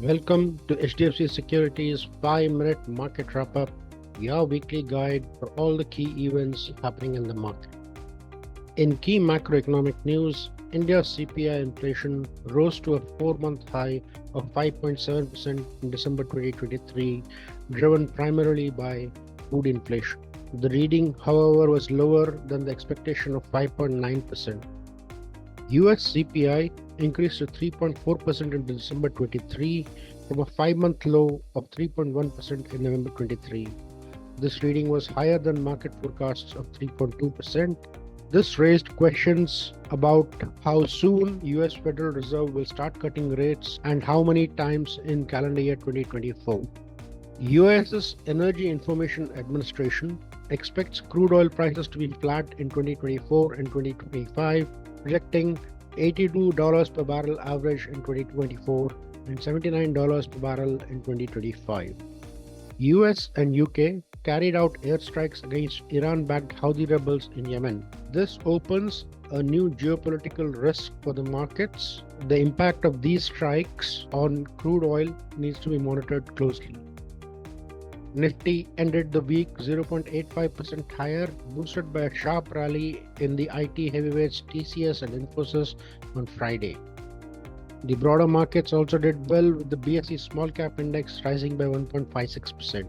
Welcome to HDFC Securities 5-minute market wrap-up, your weekly guide for all the key events happening in the market. In key macroeconomic news, India's CPI inflation rose to a 4-month high of 5.7% in December 2023, driven primarily by food inflation. The reading, however, was lower than the expectation of 5.9%. US CPI increased to 3.4% in December 23 from a 5-month low of 3.1% in November 23. This reading was higher than market forecasts of 3.2%. This raised questions about how soon US Federal Reserve will start cutting rates and how many times in calendar year 2024. US's Energy Information Administration expects crude oil prices to be flat in 2024 and 2025, projecting $82 per barrel average in 2024 and $79 per barrel in 2025. US and UK carried out airstrikes against Iran-backed Houthi rebels in Yemen. This opens a new geopolitical risk for the markets. The impact of these strikes on crude oil needs to be monitored closely. Nifty ended the week 0.85% higher, boosted by a sharp rally in the IT heavyweights TCS and Infosys on Friday. The broader markets also did well, with the BSE Small Cap Index rising by 1.56%.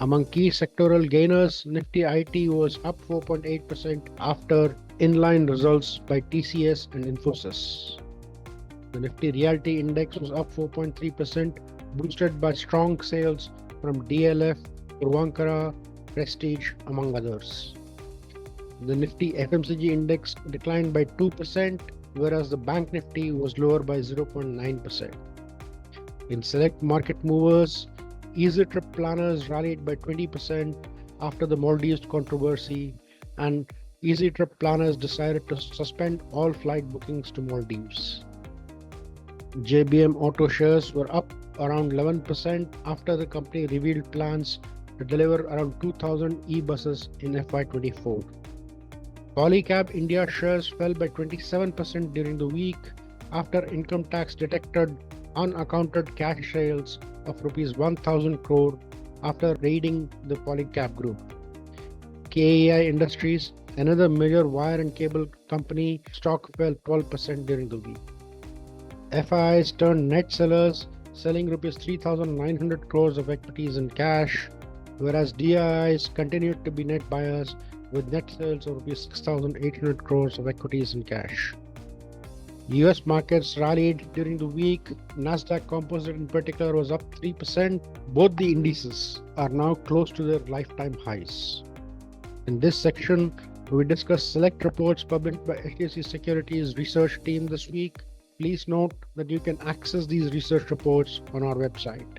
Among key sectoral gainers, Nifty IT was up 4.8% after inline results by TCS and Infosys. The Nifty Realty Index was up 4.3%, boosted by strong sales from DLF, Puravankara, Prestige, among others. The Nifty FMCG Index declined by 2%, whereas the Bank Nifty was lower by 0.9%. In select market movers, Easy Trip planners rallied by 20% after the Maldives controversy, and Easy Trip planners decided to suspend all flight bookings to Maldives. JBM Auto shares were up around 11% after the company revealed plans to deliver around 2,000 e-buses in FY24. Polycab India shares fell by 27% during the week after income tax detected unaccounted cash sales of Rs 1,000 crore after raiding the Polycab group. KEI Industries, another major wire and cable company, stock fell 12% during the week. FIIs turned net sellers, selling Rs 3,900 crores of equities in cash, whereas DIIs continued to be net buyers with net sales of Rs 6,800 crores of equities in cash. US markets rallied during the week. Nasdaq Composite in particular was up 3%. Both the indices are now close to their lifetime highs. In this section, we discuss select reports published by HDFC Securities research team this week. Please note that you can access these research reports on our website.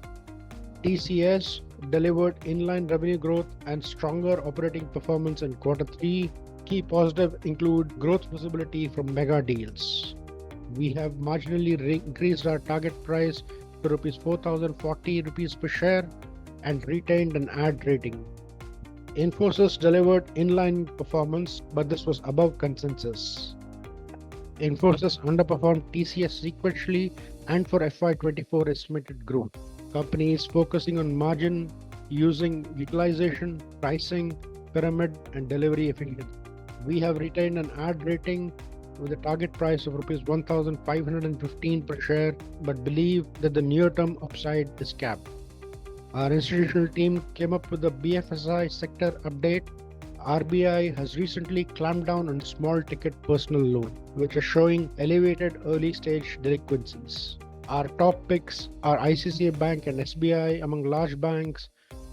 TCS delivered inline revenue growth and stronger operating performance in Q3. Key positives include growth visibility from mega deals. We have marginally increased our target price to Rs 4,040 per share and retained an add rating. Infosys delivered inline performance, but this was above consensus. Infosys underperformed TCS sequentially and for FY24 estimated growth. Company is focusing on margin using utilization, pricing, pyramid, and delivery efficiency. We have retained an add rating with a target price of Rs 1,515 per share, but believe that the near-term upside is capped. Our institutional team came up with a BFSI sector update. RBI has recently clamped down on small ticket personal loan, which are showing elevated early stage delinquencies. Our top picks are ICICI Bank and SBI among large banks,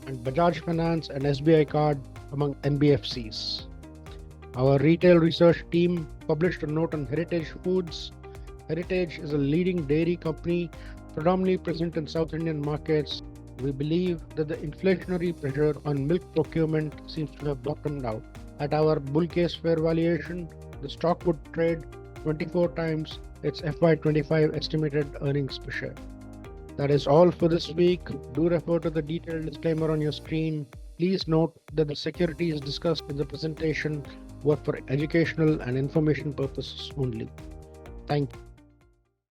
and Bajaj Finance and SBI Card among NBFCs. Our retail research team published a note on Heritage Foods. Heritage is a leading dairy company predominantly present in South Indian markets. We believe that the inflationary pressure on milk procurement seems to have bottomed out. At our bull case fair valuation, the stock would trade 24 times its FY25 estimated earnings per share. That is all for this week. Do refer to the detailed disclaimer on your screen. Please note that the securities discussed in the presentation were for educational and information purposes only. Thank you.